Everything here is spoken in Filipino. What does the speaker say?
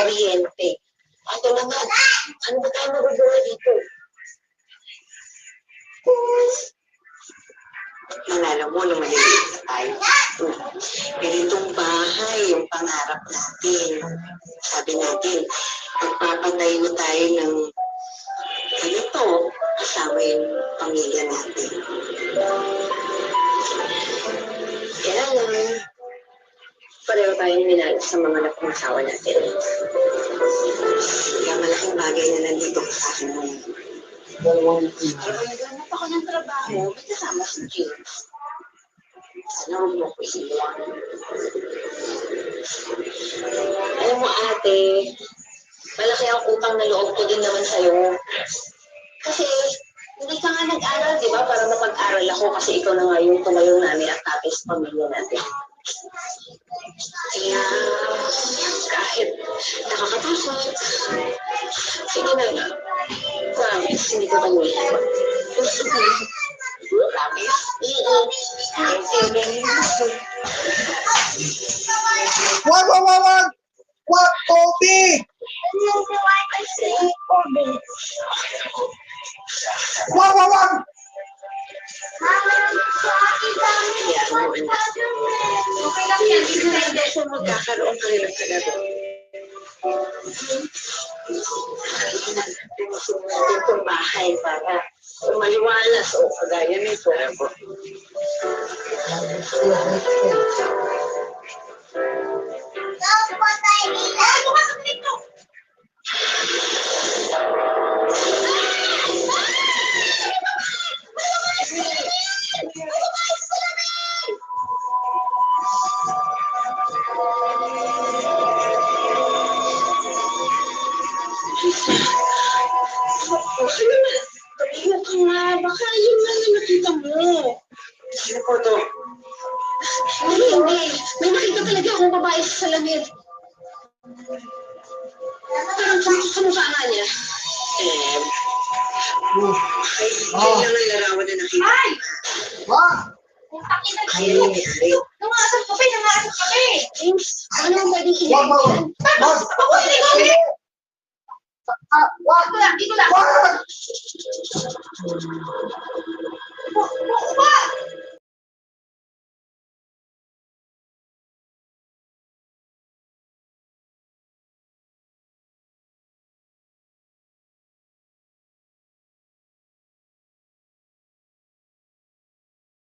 kuryente. Ito naman, ano ba tayo magagawa dito? Manalo mo na maliliit na tayo. Ganitong bahay, yung pangarap natin. Sabi natin, magpapatayo tayo ng ganito, kasama yung pamilya natin. Kaya lang, pareho tayong minalo sa mga napangasawa natin. Kaya malaking bagay na nandito ka sa akin ngayon. Naghanap ako ng trabaho, may kasama si James. Sana huwag mo ko iiwan. Alam mo ate, malaki ang utang na loob ko din naman sa'yo. Kasi hindi ka nga nag-aral, di ba? Para mapag-aral ako kasi ikaw na nga yung tumayong namin at tatay sa pamilya natin. Kaya kahit nakakatakot, sige na nga. Promise, hindi ko kayo iiwan. Promise? Wag! Wag, Kobe! Wag! Okay lang yan, hindi siya magkakaroon ka rin ng kalaro. Itong bahay para maliwalas o kagaya nito. Tingnan ka nga, baka yun lang na nakita mo. Sino po to? Hindi. May nakita talaga akong babae sa salamin. Parang kamukha niya. Ay, yan lang ang larawan na nakita. Ay! Wag! Ay, nangyari. Nangasap ka pa eh. James, ano ang pwedeng Wag! Ito lang. Wag!